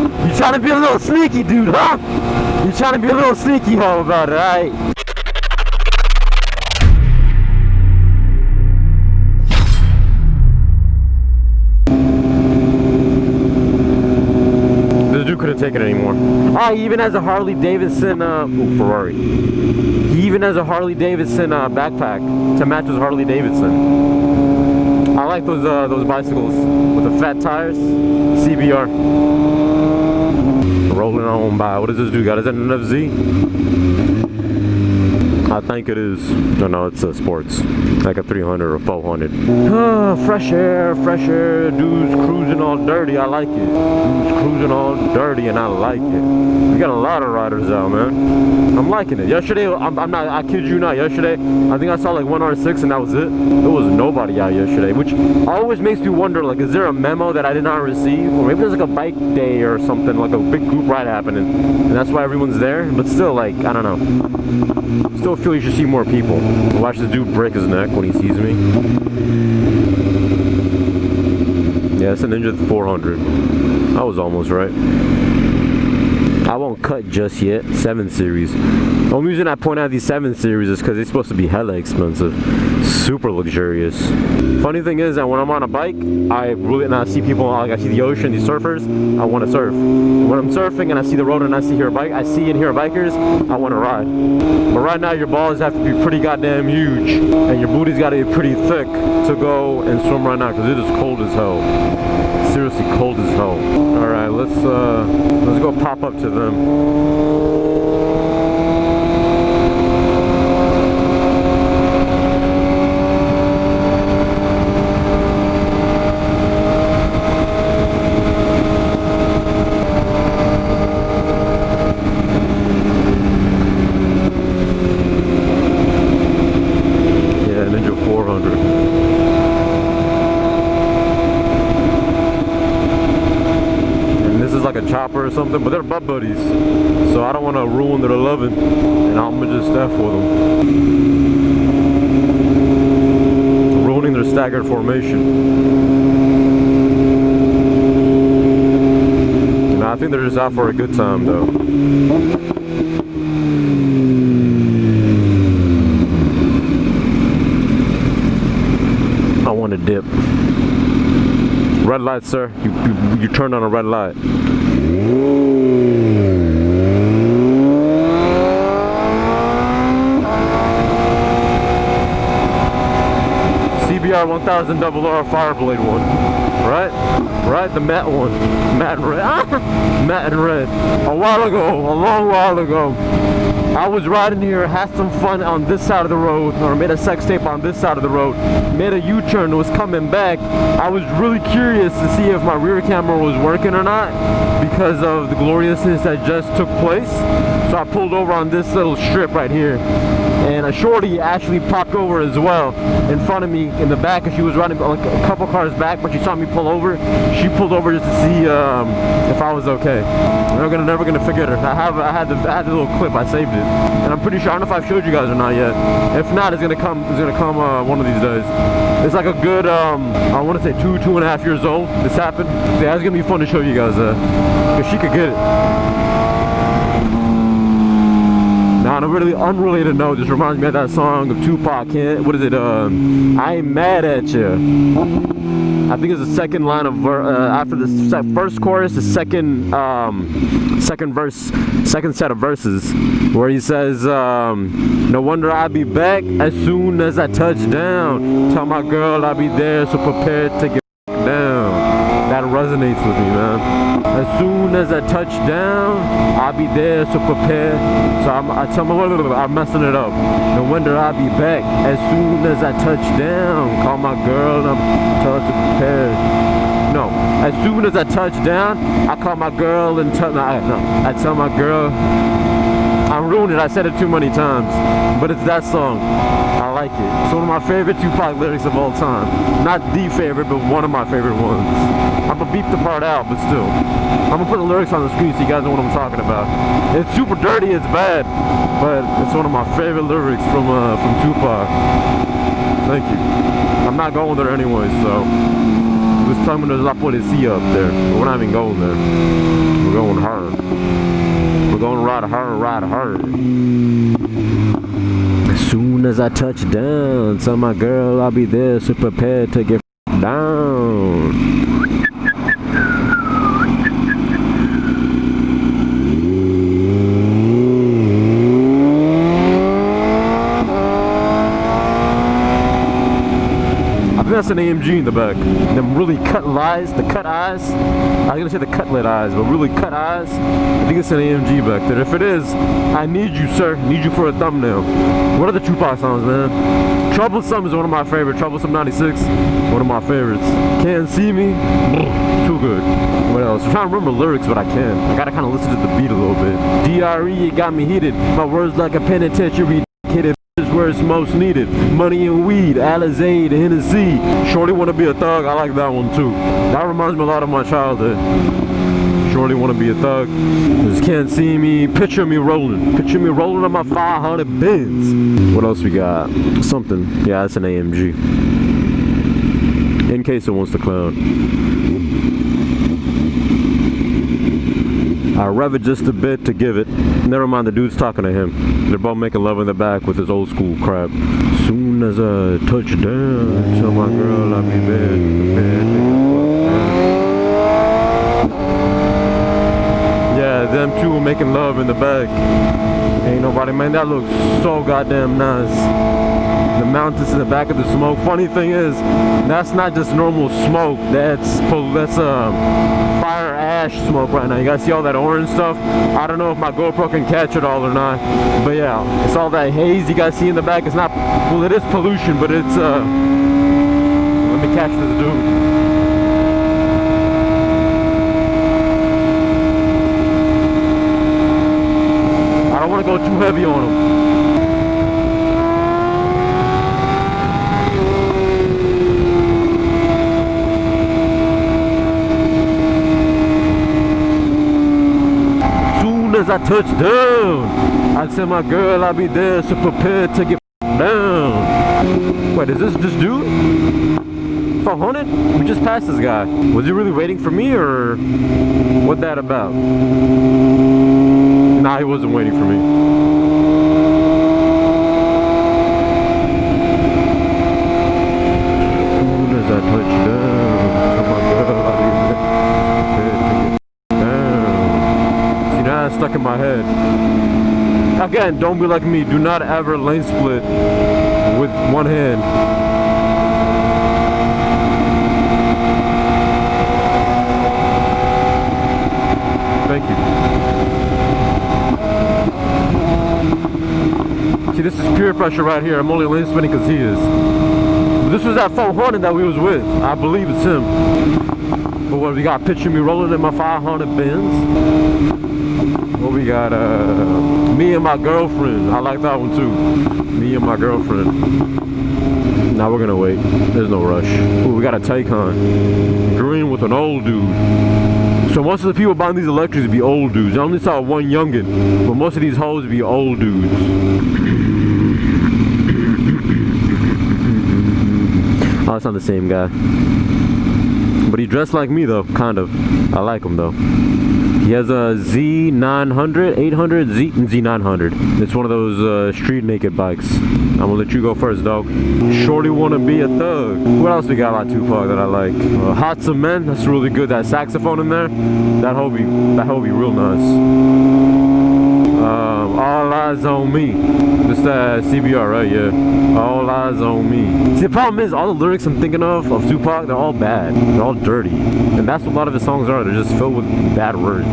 You trying to be a little sneaky, dude, huh? You trying to be a little sneaky hoe about it, alright? This dude couldn't take it anymore. Ah, he even has a Harley Davidson, Ferrari. He even has a Harley Davidson backpack to match his Harley Davidson. I like those bicycles with the fat tires. CBR. Rolling on by. What does this dude got? Is that an FZ? I think it is. No, it's a sports. Like a 300 or 400. Fresh air. Dude's cruising all dirty. I like it. Dude's cruising all dirty and I like it. We got a lot of riders out, man. I'm liking it. Yesterday, I kid you not, yesterday, I think I saw like one R6 and that was it. There was nobody out yesterday, which always makes me wonder, like, is there a memo that I did not receive? Or maybe there's like a bike day or something, like a big group ride happening. And that's why everyone's there. But still, like, I don't know. Still feel you should see more people. Watch this dude break his neck when he sees me. Yeah, it's a Ninja 400. I was almost right. I won't cut just yet. 7 Series. The only reason I point out these 7 Series is because they're supposed to be hella expensive. Super luxurious. Funny thing is that when I'm on a bike, I see people, like I see the ocean, these surfers, I want to surf. When I'm surfing and I see the road and I see and hear bikers, I want to ride. But right now your balls have to be pretty goddamn huge and your booty's got to be pretty thick to go and swim right now because it is cold as hell. Seriously cold as hell. All right, let's go pop up to them. Yeah, Ninja 400. Like a chopper or something, but they're butt buddies, so I don't want to ruin their loving, and I'm gonna just F with them, ruining their staggered formation. And I think they're just out for a good time, though. I want to dip. Red light, sir. You turned on a red light. CBR 1000 RR Fireblade one. Right? The matte one. Matte and red. Matte and red. A long while ago. I was riding here, had some fun on this side of the road, or made a sex tape on this side of the road, made a U-turn, was coming back. I was really curious to see if my rear camera was working or not because of the gloriousness that just took place. So I pulled over on this little strip right here. And a shorty actually popped over as well in front of me in the back, and she was riding like a couple cars back, but she saw me pull over. She pulled over just to see if I was okay. We're never gonna forget her. I had the little clip. I saved it, and I'm pretty sure, I don't know if I've showed you guys or not yet. If not, it's gonna come one of these days. It's like a good I want to say 2.5 years old. This happened. So yeah, it's gonna be fun to show you guys because she could get it. Now, on a really unrelated note, this reminds me of that song of Tupac. What is it? I Ain't Mad at Ya. I think it's the second line of after the first chorus, the second set of verses, where he says, "No wonder I'll be back as soon as I touch down. Tell my girl I'll be there, so prepared to get down." That resonates with me, man. As soon as I touch down, I'll be there, so prepare. So I tell my I'm messing it up. No wonder I'll be back as soon as I touch down. Call my girl and tell her to prepare. No, as soon as I touch down, I call my girl and I tell my girl. I'm ruining it. I said it too many times, but it's that song. I like it. It's one of my favorite Tupac lyrics of all time. Not the favorite, but one of my favorite ones. I'm gonna beep the part out, but still. I'm gonna put the lyrics on the screen so you guys know what I'm talking about. It's super dirty, it's bad, but it's one of my favorite lyrics from Tupac. Thank you. I'm not going there anyway, so. This time there's La Policía up there, but we're not even going there. We're ride her. As soon as I touch down, tell my girl I'll be there, so prepared to get down. That's an AMG in the back. Them really cut eyes, the cut eyes. I was gonna say the cutlet eyes, but really cut eyes. I think it's an AMG back there. If it is, I need you, sir. Need you for a thumbnail. What are the Tupac songs, man? Troublesome is one of my favorites. Troublesome 96, one of my favorites. Can't See Me, too good. What else? I'm trying to remember lyrics, but I can't. I gotta kind of listen to the beat a little bit. DRE, it got me heated. My words like a penitentiary. Where it's most needed. Money and weed, Alizé, the Hennessy. Shorty wanna be a thug, I like that one too. That reminds me a lot of my childhood. Shorty wanna be a thug. Just Can't See Me. Picture me rolling. Picture me rolling on my 500 Benz. What else we got? Something. Yeah, it's an AMG. In case it wants to clown. I rev it just a bit to give it. Never mind, the dude's talking to him. They're both making love in the back with his old school crap. Soon as I touch down, tell my girl I'll be there. Yeah, them two are making love in the back. Ain't nobody, man, that looks so goddamn nice. The mountains in the back of the smoke. Funny thing is, that's not just normal smoke. That's fire ash smoke right now. You guys see all that orange stuff? I don't know if my GoPro can catch it all or not. But yeah, it's all that haze you guys see in the back. It's not, well, it is pollution, but it's, let me catch this dude. I don't want to go too heavy on him. As I touch down, I tell my girl I'll be there, so prepared to get down. Wait, is this dude? 400? We just passed this guy. Was he really waiting for me, or what that about? Nah, he wasn't waiting for me. As soon as I touch down, tell my girl I'll be there, prepared to get stuck in my head. Again, don't be like me. Do not ever lane split with one hand. Thank you. See, this is peer pressure right here. I'm only lane splitting because he is. This was that 400 that we was with. I believe it's him. But what we got? Picture me rolling in my 500 Benz. What we got? Me and my girlfriend. I like that one too. Me and my girlfriend. Now we're gonna wait. There's no rush. Ooh, we got a Taycan. Green with an old dude. So most of the people buying these electrics be old dudes. I only saw one youngin, but most of these hoes be old dudes. Oh, it's not the same guy. But he dressed like me though, kind of. I like him though. He has a Z900, 800, Z900. It's one of those street naked bikes. I'm gonna let you go first, dog. Shorty wanna be a thug. What else we got on Tupac that I like? Hot Cement, that's really good. That saxophone in there, that hoe be real nice. All Eyes on Me. Just that CBR, right? Yeah. All Eyes on Me. See, the problem is, all the lyrics I'm thinking of Tupac, they're all bad. They're all dirty. And that's what a lot of his songs are. They're just filled with bad words.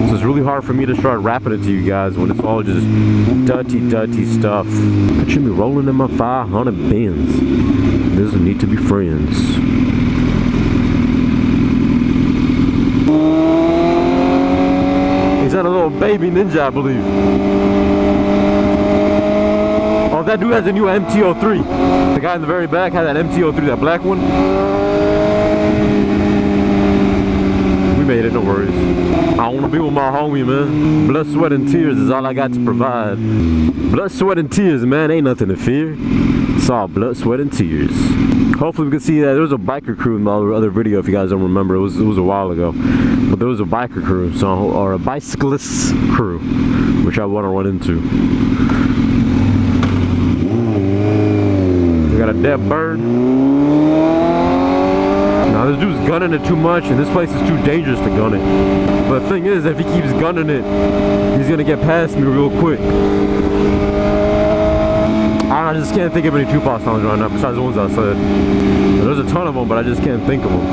So it's really hard for me to start rapping it to you guys when it's all just dirty stuff. Picture me rolling in my 500 Benz. Doesn't need to be friends. He's got a little baby ninja, I believe. Oh, that dude has a new MT-03. The guy in the very back had that MT-03, that black one. We made it, no worries. I want to be with my homie, man. Blood, sweat, and tears is all I got to provide. Blood, sweat, and tears, man, ain't nothing to fear. It's all blood, sweat, and tears. Hopefully we can see that. There was a biker crew in the other video, if you guys don't remember. It was a while ago, but there was a biker crew, or a bicyclist crew, which I want to run into. We got a dead bird. Now this dude's gunning it too much, and this place is too dangerous to gun it. But the thing is, if he keeps gunning it, he's gonna get past me real quick. I just can't think of any Tupac songs right now besides the ones I said. There's a ton of them, but I just can't think of them.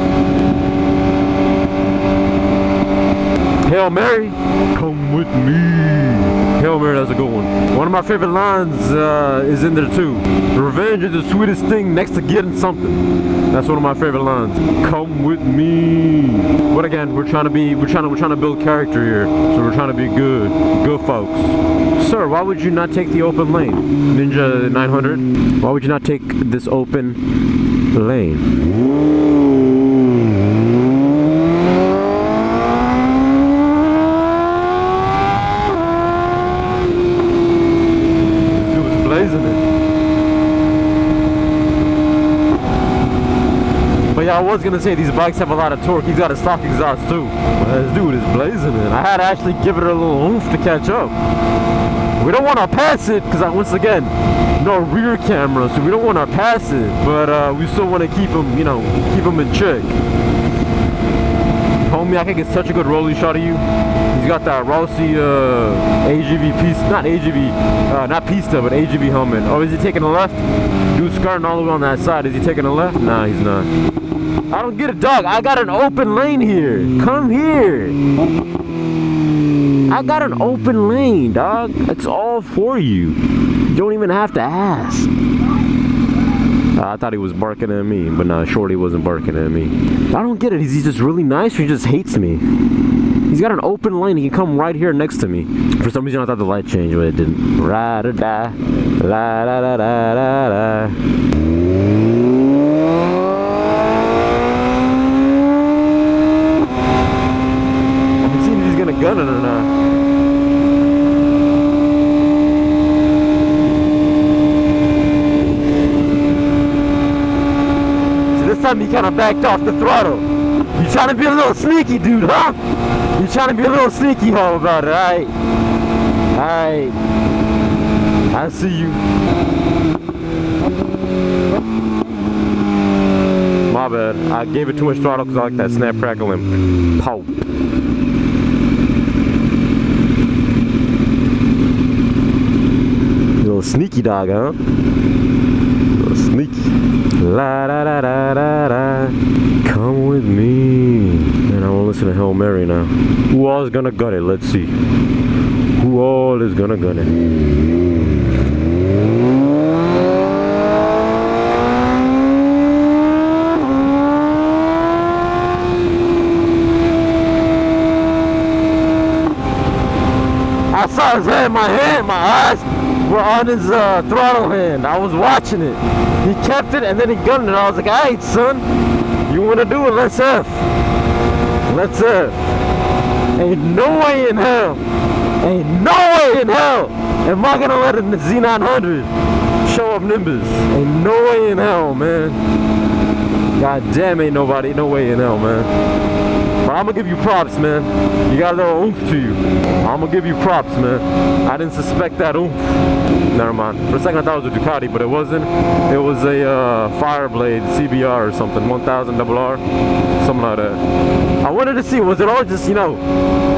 Hail Mary, come with me. Hail Mary, that's a good one. One of my favorite lines is in there too. Revenge is the sweetest thing next to getting something. That's one of my favorite lines. Come with me. But again, we're trying to build character here. So we're trying to be good folks. Sir, why would you not take the open lane? Ninja 900, why would you not take this open lane? This dude was blazing it. But yeah, I was gonna say these bikes have a lot of torque. He's got a stock exhaust too. But this dude is blazing it. I had to actually give it a little oomph to catch up. We don't want to pass it because once again, no rear camera, so we don't want to pass it. But we still want to keep him, you know, keep him in check. Homie, I can get such a good rolling shot of you. He's got that Rossi AGV pista, not pista, but AGV helmet. Oh, is he taking the left? Dude's skirting all the way on that side. Is he taking the left? Nah, he's not. I don't get it, dog. I got an open lane here. Come here. I got an open lane, dog. It's all for you. You don't even have to ask. I thought he was barking at me, but no, Shorty wasn't barking at me. I don't get it. Is he just really nice or he just hates me? He's got an open lane. He can come right here next to me. For some reason, I thought the light changed, but it didn't. Ra-da-da, la-da-da-da-da-da. I'm seeing if he's gonna gun it or not. This time he kind of backed off the throttle. You trying to be a little sneaky, dude, huh? You trying to be a little sneaky, hoe, about it, alright? Alright. I see you. My bad. I gave it too much throttle because I like that snap, crackle, and pow. Little sneaky dog, huh? Little sneaky. La da da da da da. Come with me. And I won't listen to Hail Mary now. Who all is gonna gun it? Let's see. Who all is gonna gun it? I saw his hand, my eyes were on his throttle hand. I was watching it. He kept it and then he gunned it. I was like, alright, son, you want to do it? Let's F. Let's F. Ain't no way in hell. Ain't no way in hell am I gonna let a Z900 show up Nimbus. Ain't no way in hell, man. God damn, ain't no way in hell, man. But I'm gonna give you props, man. You got a little oomph to you. I'm gonna give you props, man. I didn't suspect that oomph. Never mind. For a second I thought it was a Ducati, but it wasn't. It was a Fireblade CBR or something, 1000 RR, something like that. I wanted to see, was it all just, you know,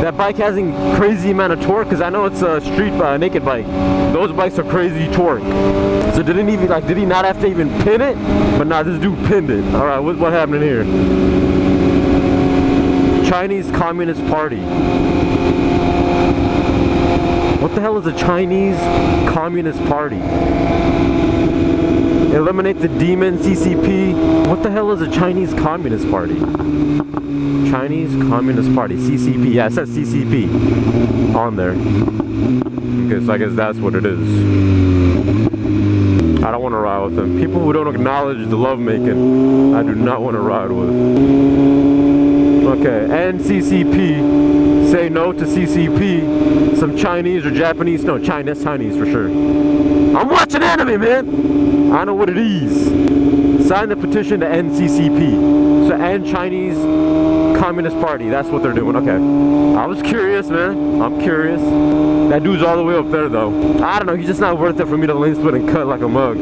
that bike having crazy amount of torque? Because I know it's a street naked bike. Those bikes are crazy torque. So did he not have to even pin it? But nah, this dude pinned it. All right, what happened here? Chinese Communist Party. What the hell is a Chinese Communist Party? Eliminate the demon, CCP. What the hell is a Chinese Communist Party? Chinese Communist Party, CCP. Yeah, it says CCP on there. Okay, so I guess that's what it is. I don't want to ride with them. People who don't acknowledge the lovemaking, I do not want to ride with. Okay, and CCP. Say no to CCP. Some Chinese or Japanese, no, Chinese for sure. I'm watching anime, man. I know what it is. sign the petition to end CCP. So end Chinese Communist Party. That's what they're doing. Okay. I was curious, man. I'm curious. That dude's all the way up there, though. I don't know. He's just not worth it for me to lane split and cut like a mug.